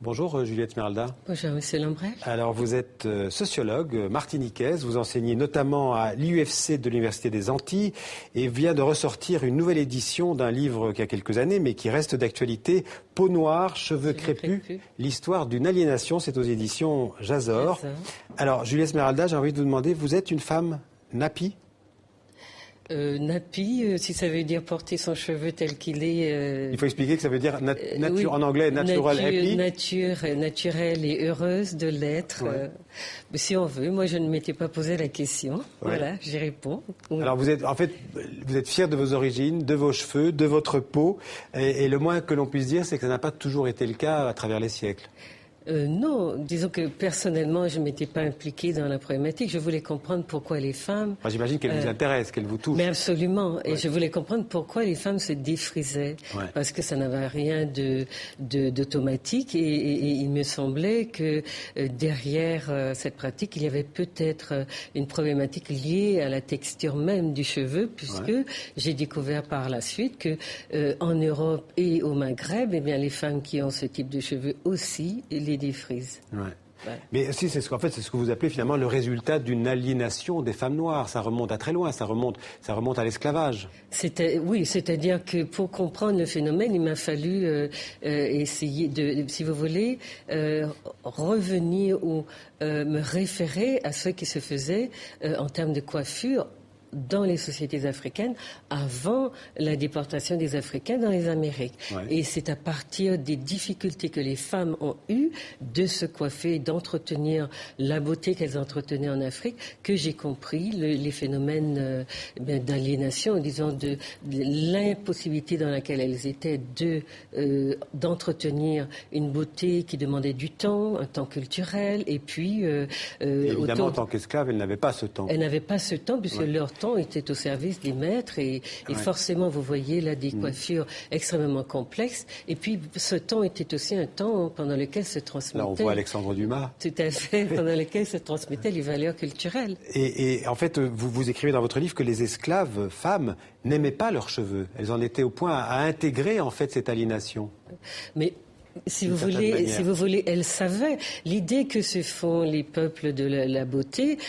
Bonjour Juliette Esmeralda. Bonjour Monsieur Lambret. Alors vous êtes sociologue martiniquaise, vous enseignez notamment à l'UFC de l'Université des Antilles et vient de ressortir une nouvelle édition d'un livre qui a quelques années mais qui reste d'actualité, Peau noire, cheveux crépus, l'histoire d'une aliénation, c'est aux éditions Jazor. Alors Juliette Esmeralda, j'ai envie de vous demander, vous êtes une femme nappie ? Nappie, si ça veut dire porter son cheveu tel qu'il est. Il faut expliquer que ça veut dire nature, oui, en anglais, natural happy. Naturelle et heureuse de l'être. Ouais. Si on veut, moi je ne m'étais pas posé la question. Ouais. Voilà, j'y réponds. Oui. Alors vous êtes fière de vos origines, de vos cheveux, de votre peau, et le moins que l'on puisse dire, c'est que ça n'a pas toujours été le cas à travers les siècles. Non, disons que personnellement, je ne m'étais pas impliquée dans la problématique. Je voulais comprendre pourquoi les femmes... Moi, j'imagine qu'elle vous intéresse, qu'elle vous touche. Mais absolument. Et je voulais comprendre pourquoi les femmes se défrisaient. Ouais. Parce que ça n'avait rien d'automatique. Et il me semblait que derrière cette pratique, il y avait peut-être une problématique liée à la texture même du cheveu, puisque j'ai découvert par la suite que en Europe et au Maghreb, eh bien, les femmes qui ont ce type de cheveux aussi, les défrisent. Ouais. Ouais. Mais si, c'est ce que vous appelez finalement le résultat d'une aliénation des femmes noires. Ça remonte à très loin, ça remonte à l'esclavage. Oui, c'est-à-dire que pour comprendre le phénomène, il m'a fallu essayer de, si vous voulez, revenir ou me référer à ce qui se faisait en termes de coiffure dans les sociétés africaines avant la déportation des Africains dans les Amériques. Ouais. Et c'est à partir des difficultés que les femmes ont eues de se coiffer, d'entretenir la beauté qu'elles entretenaient en Afrique, que j'ai compris les phénomènes d'aliénation, disons de l'impossibilité dans laquelle elles étaient d'entretenir une beauté qui demandait du temps, un temps culturel, et puis... évidemment, en tant qu'esclaves, elles n'avaient pas ce temps. Elles n'avaient pas ce temps, puisque leur temps était au service des maîtres et forcément, vous voyez là des coiffures extrêmement complexes. Et puis, ce temps était aussi un temps pendant lequel se transmettait... Là, on voit Alexandre Dumas. Tout à fait, pendant lequel se transmettaient les valeurs culturelles. Et en fait, vous écrivez dans votre livre que les esclaves femmes n'aimaient pas leurs cheveux. Elles en étaient au point à intégrer, en fait, cette aliénation. Mais... Si vous voulez, elles savaient. L'idée que se font les peuples de la beauté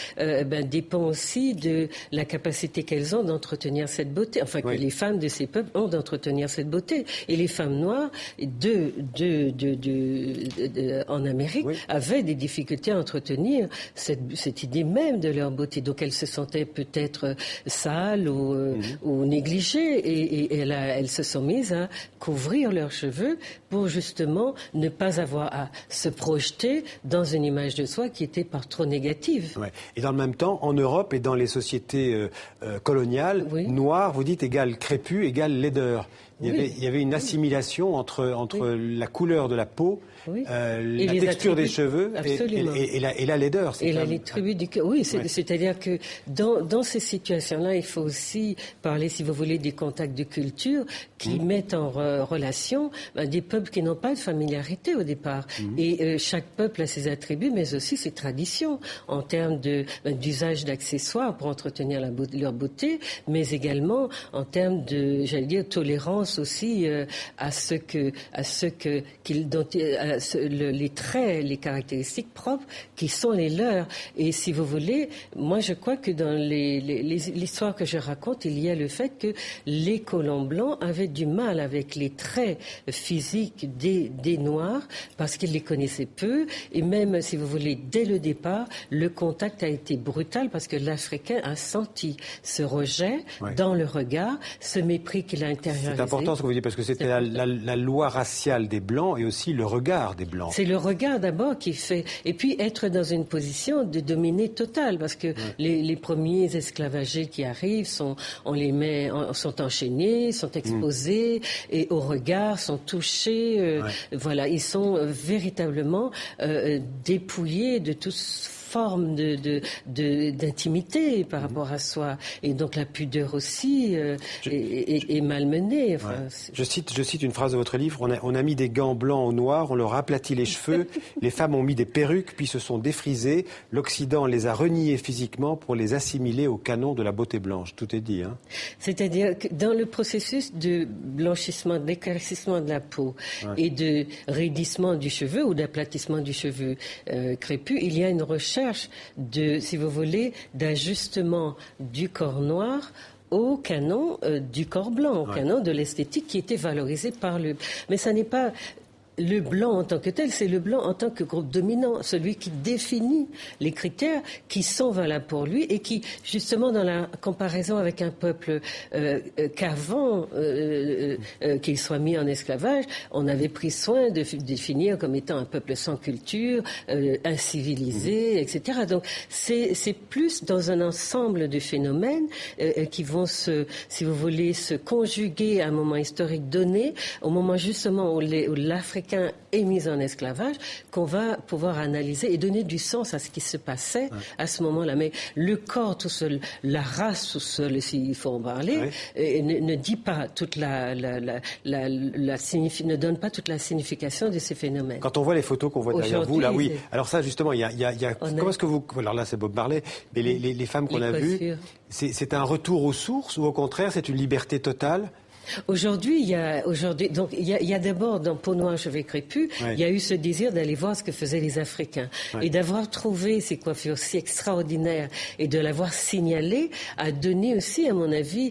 dépend aussi de la capacité qu'elles ont d'entretenir cette beauté. Enfin, que les femmes de ces peuples ont d'entretenir cette beauté. Et les femmes noires en Amérique avaient des difficultés à entretenir cette idée même de leur beauté. Donc elles se sentaient peut-être sales ou négligées. Et elles se sont mises à couvrir leurs cheveux pour justement ne pas avoir à se projeter dans une image de soi qui était par trop négative. Ouais. Et dans le même temps, en Europe et dans les sociétés coloniales, noir, vous dites, égale crépus, égale laideur. Il y avait une assimilation entre la couleur de la peau, la texture des cheveux et la laideur. Et les tribus du cœur. Oui, c'est-à-dire que dans ces situations-là, il faut aussi parler, si vous voulez, des contacts de culture qui mettent en relation des peuples qui n'ont pas de familiarité au départ. Et chaque peuple a ses attributs, mais aussi ses traditions en termes d'usage d'accessoires pour entretenir leur beauté, mais également en termes de, j'allais dire, tolérance aussi les traits, les caractéristiques propres qui sont les leurs. Et si vous voulez, moi je crois que dans l'histoire que je raconte, il y a le fait que les colons blancs avaient du mal avec les traits physiques des Noirs parce qu'ils les connaissaient peu. Et même, si vous voulez, dès le départ, le contact a été brutal parce que l'Africain a senti ce rejet dans le regard, ce mépris qu'il a intériorisé. C'est important ce que vous dites parce que c'était la loi raciale des Blancs et aussi le regard des Blancs. C'est le regard d'abord qui fait... Et puis être dans une position de dominer totale parce que les premiers esclavagés qui arrivent sont enchaînés, sont exposés et au regard, sont touchés. Voilà, ils sont véritablement dépouillés de toute forme d'intimité par rapport à soi. Et donc la pudeur aussi est malmenée. Enfin, je cite une phrase de votre livre. On a mis des gants blancs au noir, on leur a aplati les cheveux, les femmes ont mis des perruques, puis se sont défrisées. L'Occident les a reniées physiquement pour les assimiler au canon de la beauté blanche. Tout est dit. C'est-à-dire que dans le processus de blanchissement, d'éclaircissement de la peau et de raidissement du cheveu ou d'aplatissement du cheveu crépus, il y a une recherche si vous voulez, d'ajustement du corps noir au canon du corps blanc, au canon de l'esthétique qui était valorisé par le... Mais ça n'est pas... Le blanc en tant que tel, c'est le blanc en tant que groupe dominant, celui qui définit les critères qui sont valables pour lui et qui, justement, dans la comparaison avec un peuple qu'avant qu'il soit mis en esclavage, on avait pris soin de définir comme étant un peuple sans culture, incivilisé, etc. Donc, c'est plus dans un ensemble de phénomènes qui vont si vous voulez, se conjuguer à un moment historique donné, au moment justement où l'Afrique est mise en esclavage, qu'on va pouvoir analyser et donner du sens à ce qui se passait à ce moment-là. Mais le corps tout seul, la race tout seul, s'il faut en parler, ne dit pas toute ne donne pas toute la signification de ces phénomènes. Quand on voit les photos qu'on voit derrière vous, là, oui. Alors ça, justement, il y a comment est-ce que vous... Alors là, c'est Bob Marley, mais les femmes qu'on a vues, c'est un retour aux sources ou au contraire, c'est une liberté totale? Aujourd'hui, il y a d'abord dans Peau noire, cheveux crépus, il y a eu ce désir d'aller voir ce que faisaient les Africains et d'avoir trouvé ces coiffures si extraordinaires et de l'avoir signalé a donné aussi, à mon avis,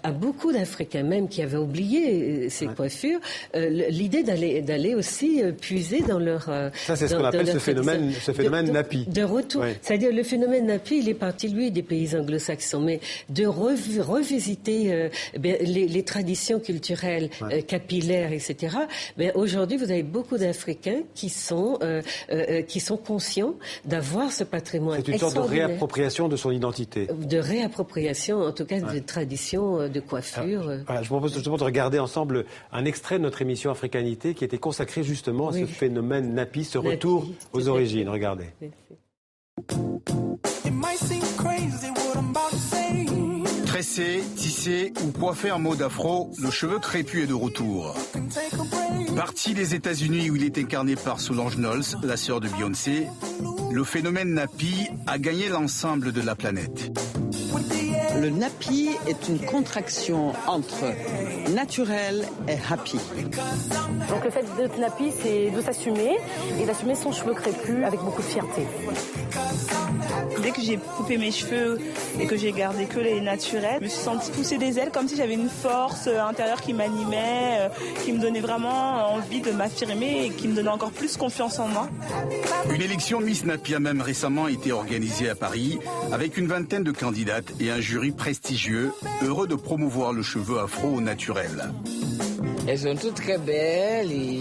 à beaucoup d'Africains même qui avaient oublié ces coiffures, l'idée d'aller aussi puiser dans leur ça, c'est ce qu'on appelle ce phénomène Napi. De retour, c'est-à-dire le phénomène Napi, il est parti lui des pays anglo-saxons, mais de revisiter les traditions culturelles capillaires, etc. Mais aujourd'hui, vous avez beaucoup d'Africains qui sont conscients d'avoir ce patrimoine. C'est une sorte de réappropriation de son identité. De réappropriation, en tout cas, de traditions de coiffure. Voilà, je vous propose justement de regarder ensemble un extrait de notre émission Africanité qui était consacré justement à ce phénomène Napi, ce retour aux origines. Regardez. Tressé, tissé ou coiffé en mode afro, le cheveu crépus est de retour. Parti des États-Unis où il est incarné par Solange Knowles, la sœur de Beyoncé, le phénomène Napi a gagné l'ensemble de la planète. Le Napi est une contraction entre naturel et happy. Donc le fait d'être Napi, c'est de s'assumer et d'assumer son cheveu crépus avec beaucoup de fierté. Dès que j'ai coupé mes cheveux et que j'ai gardé que les naturels, je me suis sentie pousser des ailes comme si j'avais une force intérieure qui m'animait, qui me donnait vraiment envie de m'affirmer et qui me donnait encore plus confiance en moi. Une élection Miss Napi a même récemment été organisée à Paris avec une vingtaine de candidates et un jury prestigieux, heureux de promouvoir le cheveu afro au naturel. Elles sont toutes très belles et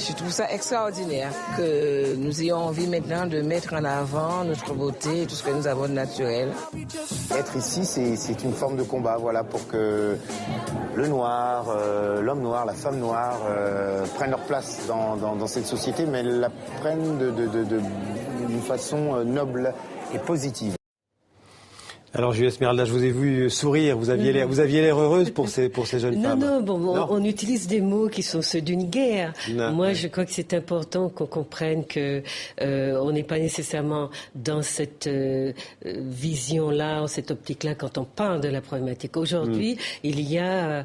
je trouve ça extraordinaire que nous ayons envie maintenant de mettre en avant notre beauté et tout ce que nous avons de naturel. Être ici, c'est une forme de combat, voilà, pour que le noir, l'homme noir, la femme noire prennent leur place dans cette société, mais la prennent d'une façon noble et positive. Alors Julia Esmeralda, je vous ai vu sourire, vous aviez l'air heureuse pour ces jeunes femmes. Non, on utilise des mots qui sont ceux d'une guerre. Moi, je crois que c'est important qu'on comprenne que on n'est pas nécessairement dans cette vision-là, cette optique-là quand on parle de la problématique. Aujourd'hui, il y a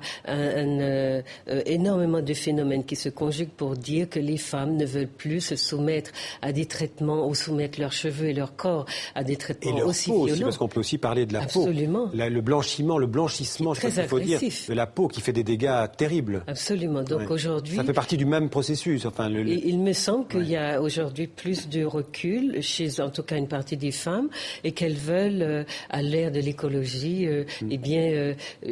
énormément de phénomènes qui se conjuguent pour dire que les femmes ne veulent plus se soumettre à des traitements ou soumettre leurs cheveux et leur corps à des traitements aussi violents. Aussi, parce qu'on peut aussi parler de la peau. Le blanchissement, je sais pas qu'il faut dire, de la peau qui fait des dégâts terribles. Absolument. Donc aujourd'hui... Ça fait partie du même processus. Enfin, il me semble qu'il y a aujourd'hui plus de recul chez, en tout cas, une partie des femmes et qu'elles veulent, à l'ère de l'écologie,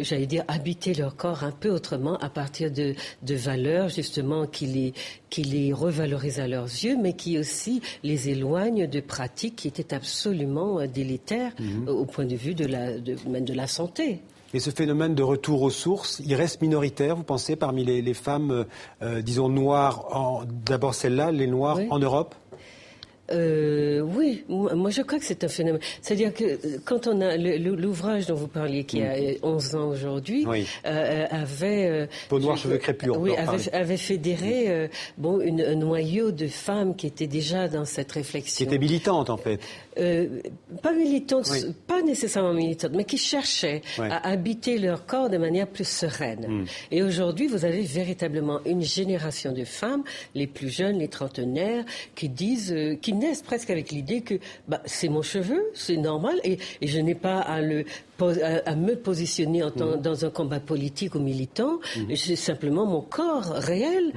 j'allais dire, habiter leur corps un peu autrement à partir de valeurs, justement, qui les revalorisent à leurs yeux, mais qui aussi les éloignent de pratiques qui étaient absolument délétères au point de vue de la santé. Et ce phénomène de retour aux sources, il reste minoritaire, vous pensez, parmi les femmes, disons, noires, d'abord celles-là, les noires en Europe ? Oui, moi je crois que c'est un phénomène. C'est-à-dire que quand on a l'ouvrage dont vous parliez, qui a 11 ans aujourd'hui, avait... Peau noire, cheveux crépus. Avait fédéré un noyau de femmes qui étaient déjà dans cette réflexion. Qui étaient militantes en fait. Pas militantes, pas nécessairement militantes, mais qui cherchaient à habiter leur corps de manière plus sereine. Et aujourd'hui, vous avez véritablement une génération de femmes, les plus jeunes, les trentenaires, qui disent, qui naissent presque avec l'idée que c'est mon cheveu, c'est normal, et je n'ai pas à me positionner dans un combat politique ou militant. C'est simplement mon corps réel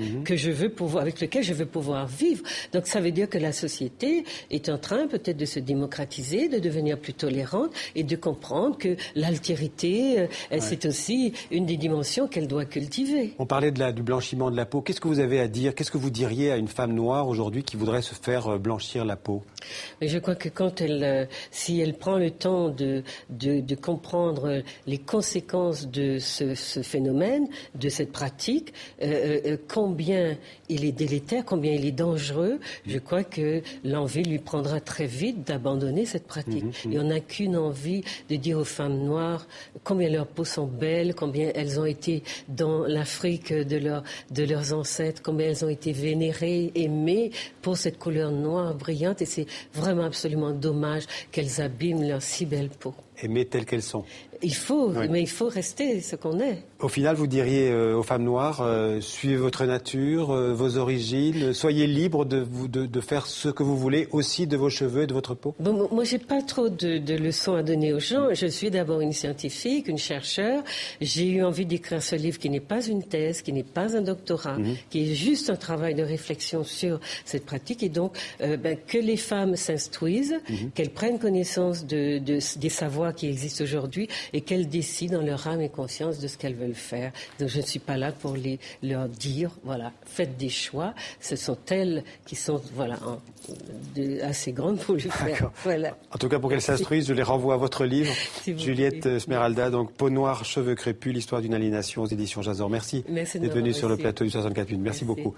avec lequel je veux pouvoir vivre. Donc ça veut dire que la société est en train peut-être de se démocratiser, de devenir plus tolérante et de comprendre que l'altérité, c'est aussi une des dimensions qu'elle doit cultiver. On parlait du blanchiment de la peau. Qu'est-ce que vous avez à dire? Qu'est-ce que vous diriez à une femme noire aujourd'hui qui voudrait se faire blanchir la peau? Mais je crois que si elle prend le temps de comprendre les conséquences de ce phénomène, de cette pratique, combien il est délétère, combien il est dangereux, je crois que l'envie lui prendra très vite d'abandonner cette pratique. Et on n'a qu'une envie de dire aux femmes noires combien leurs peaux sont belles, combien elles ont été dans l'Afrique de leurs ancêtres, combien elles ont été vénérées, aimées pour cette couleur noire brillante. Et c'est vraiment absolument dommage qu'elles abîment leur si belle peau. Aimer telles qu'elles sont. Mais il faut rester ce qu'on est. Au final, vous diriez aux femmes noires, suivez votre nature, vos origines, soyez libres de faire ce que vous voulez aussi de vos cheveux et de votre peau. Bon, moi, j'ai pas trop de leçons à donner aux gens. Je suis d'abord une scientifique, une chercheure. J'ai eu envie d'écrire ce livre qui n'est pas une thèse, qui n'est pas un doctorat, qui est juste un travail de réflexion sur cette pratique. Et donc, que les femmes s'instruisent, qu'elles prennent connaissance des savoirs qui existent aujourd'hui et qu'elles décident dans leur âme et conscience de ce qu'elles veulent faire. Donc je ne suis pas là pour leur dire, voilà, faites des choix. Ce sont elles qui sont, assez grandes pour le faire. Voilà. En tout cas, pour qu'elles s'instruisent, je les renvoie à votre livre, Juliette Smeralda, donc Peau noire, cheveux crépus, l'histoire d'une aliénation aux éditions Jazor. Merci d'être venue sur le plateau du 64 minutes. Merci beaucoup.